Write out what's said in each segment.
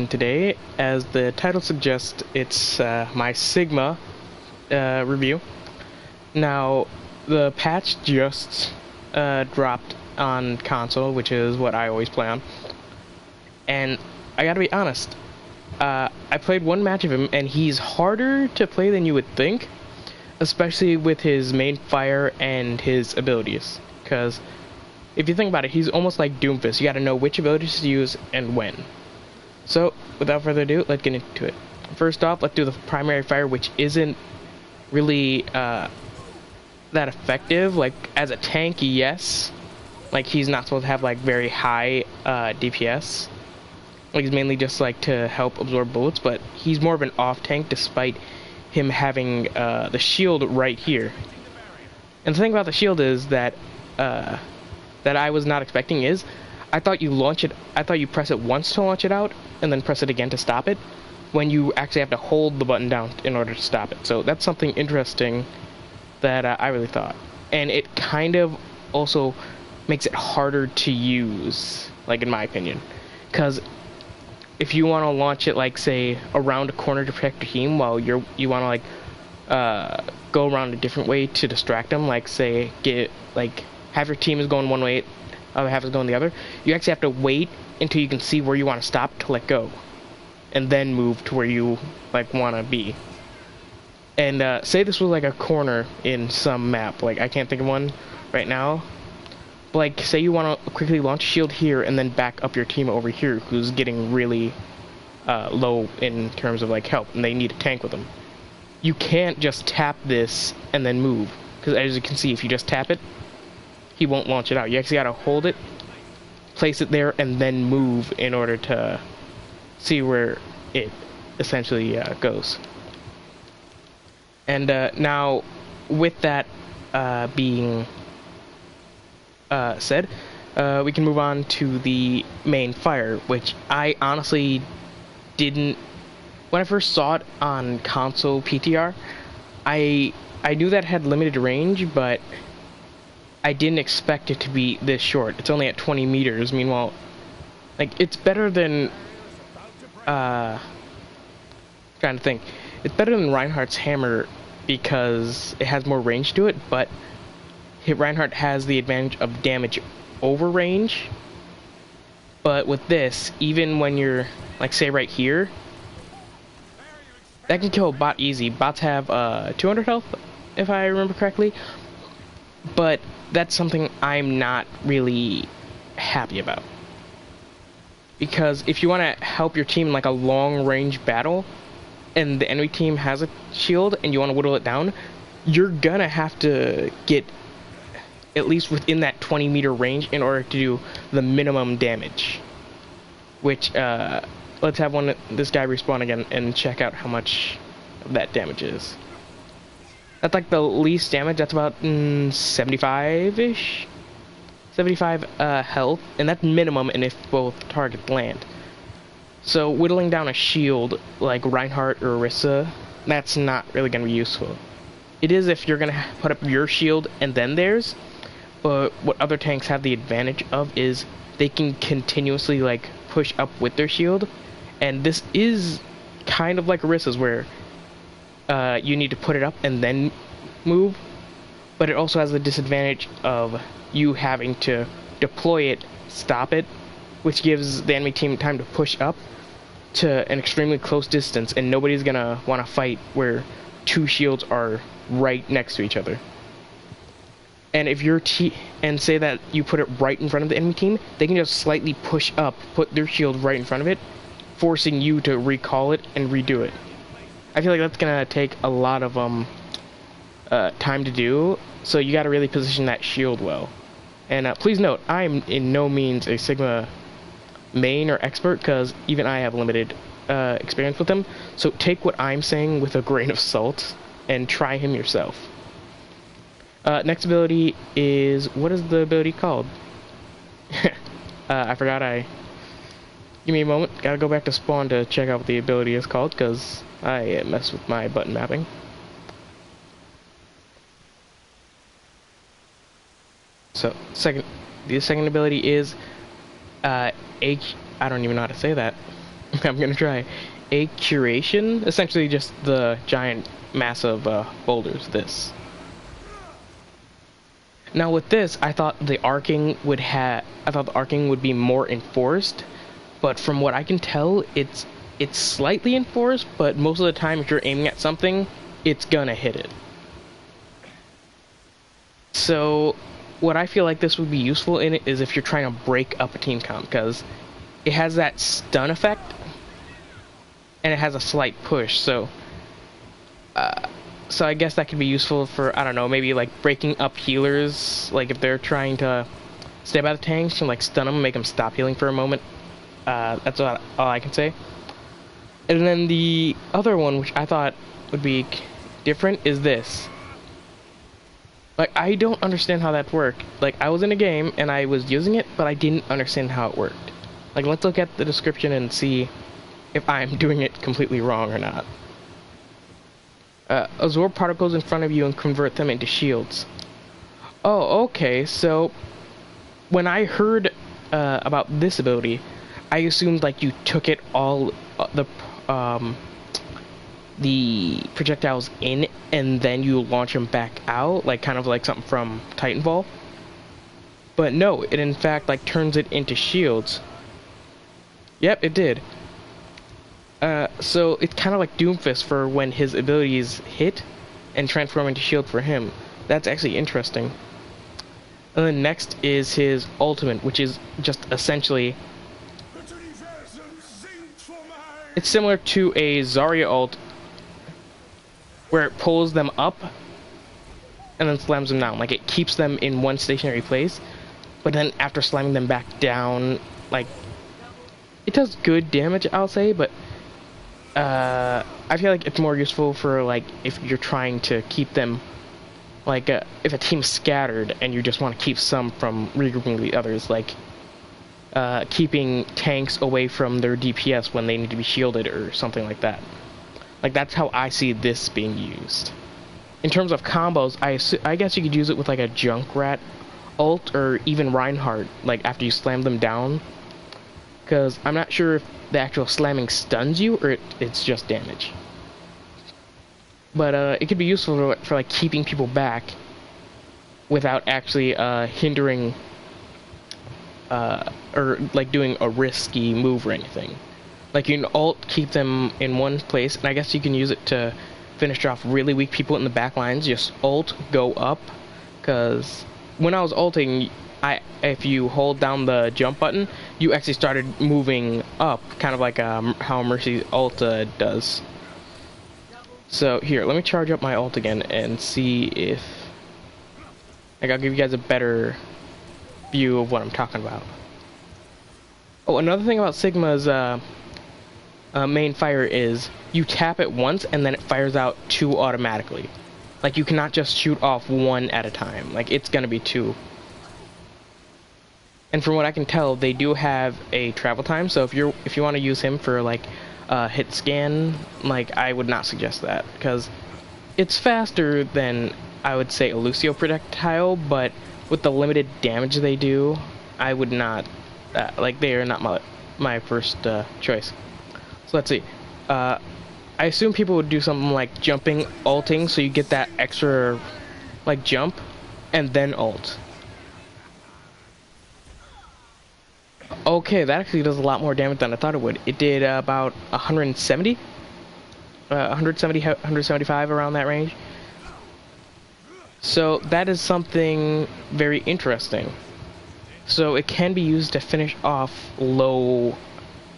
Today, as the title suggests, it's my Sigma review. Now, the patch just dropped on console, which is what I always play on. And I gotta be honest, I played one match of him, and he's harder to play than you would think, especially with his main fire and his abilities. Because if you think about it, he's almost like Doomfist. You gotta know which abilities to use and when. So, without further ado, let's get into it. First off, let's do the primary fire, which isn't really that effective. Like, as a tank, yes. Like, he's not supposed to have, like, very high DPS. Like, he's mainly just, like, to help absorb bullets, but he's more of an off-tank despite him having the shield right here. And the thing about the shield is that I was not expecting is, I thought you press it once to launch it out, and then press it again to stop it, when you actually have to hold the button down in order to stop it. So that's something interesting that I really thought. And it kind of also makes it harder to use, like in my opinion. Because if you want to launch it, like, say, around a corner to protect your team, while you want to, like, go around a different way to distract them, like, say, have your team is going one way, other half is going the other, you actually have to wait until you can see where you want to stop to let go, and then move to where you, like, want to be. And say this was like a corner in some map, like, I can't think of one right now, but, like, say you want to quickly launch a shield here and then back up your team over here who's getting really low in terms of, like, help, and they need a tank with them. You can't just tap this and then move, because as you can see, if you just tap it, he won't launch it out. You actually gotta hold it, place it there, and then move in order to see where it essentially goes. And now, with that being said, we can move on to the main fire, which I honestly didn't. When I first saw it on console PTR, I knew that it had limited range, but I didn't expect it to be this short. It's only at 20 meters. Meanwhile, like, it's better than trying to think. It's better than Reinhardt's hammer because it has more range to it, but Reinhardt has the advantage of damage over range. But with this, even when you're, like, say right here, that can kill a bot easy. Bots have 200 health, if I remember correctly. But that's something I'm not really happy about. Because if you want to help your team in, like, a long-range battle, and the enemy team has a shield, and you want to whittle it down, you're gonna have to get at least within that 20-meter range in order to do the minimum damage. Which, let's have this guy respawn again and check out how much that damage is. That's like the least damage. That's about 75-ish? 75 health, and that's minimum, and if both targets land. So whittling down a shield like Reinhardt or Orisa, that's not really going to be useful. It is if you're going to put up your shield and then theirs, but what other tanks have the advantage of is they can continuously, like, push up with their shield, and this is kind of like Orisa's, where you need to put it up and then move, but it also has the disadvantage of you having to deploy it, stop it, which gives the enemy team time to push up to an extremely close distance, and nobody's gonna want to fight where two shields are right next to each other. And if and say that you put it right in front of the enemy team, they can just slightly push up, put their shield right in front of it, forcing you to recall it and redo it. I feel like that's gonna take a lot of time to do, so you gotta really position that shield well. And please note, I'm in no means a Sigma main or expert, because even I have limited experience with them, so take what I'm saying with a grain of salt and try him yourself. Next ability is, what is the ability called? I forgot. Give me a moment, gotta go back to spawn to check out what the ability is called, because I messed with my button mapping. So, the second ability is I don't even know how to say that. I'm gonna try a curation, essentially just the giant massive boulders. This. Now with this, I thought the arcing would be more enforced, but from what I can tell, it's slightly enforced, but most of the time if you're aiming at something, it's gonna hit it. So what I feel like this would be useful in it is if you're trying to break up a team comp, because it has that stun effect and it has a slight push, so I guess that could be useful for, I don't know, maybe like breaking up healers, like if they're trying to stay by the tanks and like stun them, make them stop healing for a moment. That's all I can say. And then the other one, which I thought would be different, is this. Like, I don't understand how that worked. Like, I was in a game and I was using it, but I didn't understand how it worked. Like, let's look at the description and see if I'm doing it completely wrong or not. Absorb particles in front of you and convert them into shields. Oh, okay, so when I heard about this ability, I assumed like you took it all, the projectiles in and then you launch them back out, like kind of like something from Titanfall. But no, it in fact like turns it into shields. Yep, it did. So it's kind of like Doomfist for when his abilities hit and transform into shield for him. That's actually interesting. And then next is his ultimate, which is just essentially, it's similar to a Zarya ult, where it pulls them up and then slams them down. Like, it keeps them in one stationary place, but then after slamming them back down, like, it does good damage, I'll say, but I feel like it's more useful for, like, if you're trying to keep them, like, if a team's scattered and you just want to keep some from regrouping the others, like, keeping tanks away from their DPS when they need to be shielded or something like that. Like, that's how I see this being used. In terms of combos, I guess you could use it with, like, a Junkrat ult or even Reinhardt, like, after you slam them down. Because I'm not sure if the actual slamming stuns you or it's just damage. But it could be useful for like keeping people back without actually hindering or like doing a risky move or anything. Like, you can ult, keep them in one place, and I guess you can use it to finish off really weak people in the back lines. Just ult, go up, because when I was ulting, if you hold down the jump button, you actually started moving up, kind of like how Mercy's ult does. So here, let me charge up my ult again and see if, like, I'll give you guys a better view of what I'm talking about. Oh, another thing about Sigma's main fire is you tap it once and then it fires out 2 automatically. Like, you cannot just shoot off 1 at a time. Like, it's gonna be 2. And from what I can tell, they do have a travel time, so if you want to use him for like hit scan, like, I would not suggest that, because it's faster than, I would say, a Lucio projectile, but with the limited damage they do, I would not, like, they are not my first choice. So let's see. I assume people would do something like jumping, ulting, so you get that extra, like, jump, and then ult. Okay, that actually does a lot more damage than I thought it would. It did about 170? 175, around that range. So that is something very interesting. So it can be used to finish off low,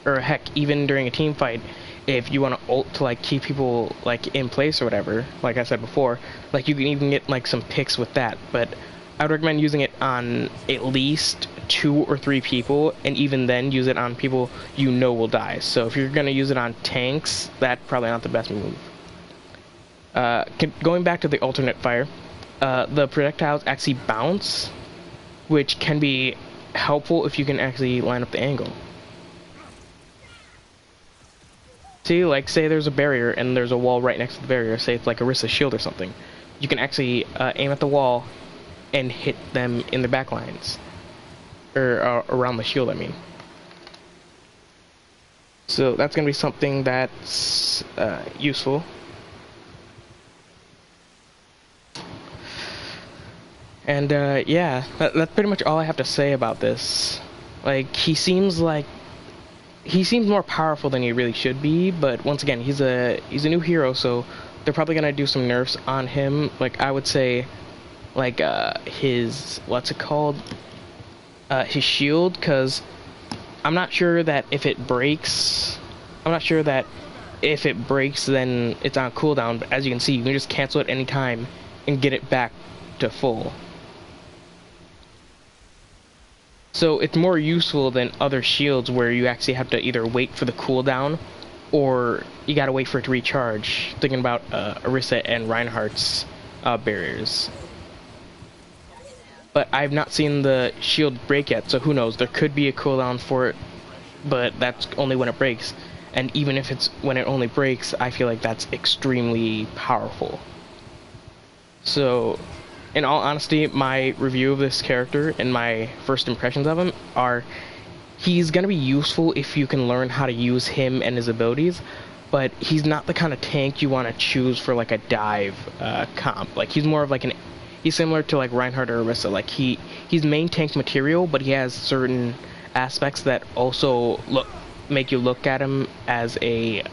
or heck, even during a team fight, if you want to ult to, like, keep people, like, in place or whatever, like I said before. Like, you can even get, like, some picks with that, but I would recommend using it on at least 2 or 3 people, and even then use it on people you know will die. So if you're going to use it on tanks, that's probably not the best move. Going back to the alternate fire, the projectiles actually bounce, which can be helpful if you can actually line up the angle. See, like, say there's a barrier and there's a wall right next to the barrier, say it's like Orissa's shield or something. You can actually aim at the wall and hit them in their back lines. Or around the shield, I mean. So that's gonna be something that's useful. And yeah, that's pretty much all I have to say about this. Like, he seems more powerful than he really should be, but once again, he's a new hero, so they're probably gonna do some nerfs on him. Like, I would say, like his, what's it called, his shield, because I'm not sure that if it breaks, then it's on cooldown. But as you can see, you can just cancel it anytime and get it back to full. So it's more useful than other shields where you actually have to either wait for the cooldown or you gotta wait for it to recharge. Thinking about Orisa and Reinhardt's barriers. But I've not seen the shield break yet, so who knows? There could be a cooldown for it, but that's only when it breaks. And even if it's when it only breaks, I feel like that's extremely powerful. So, in all honesty, my review of this character and my first impressions of him are, he's gonna be useful if you can learn how to use him and his abilities, but he's not the kind of tank you want to choose for like a dive comp. Like, he's more of like he's similar to like Reinhardt or Orisa. Like, he's main tank material, but he has certain aspects that also make you look at him as a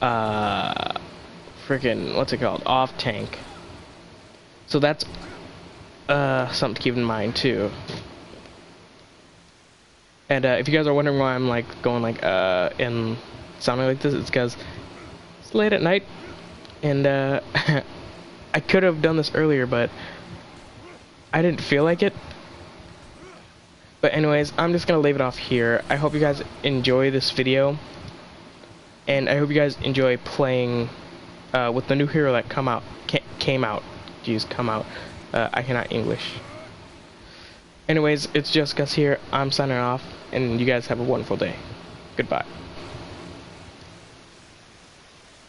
freaking, what's it called, off tank. So that's something to keep in mind too. And if you guys are wondering why I'm like going like and sounding like this, it's because it's late at night, and I could have done this earlier, but I didn't feel like it. But anyways, I'm just gonna leave it off here. I hope you guys enjoy this video, and I hope you guys enjoy playing with the new hero that came out. Jeez, come out. I cannot English. Anyways, it's just Gus here. I'm signing off, and you guys have a wonderful day. Goodbye.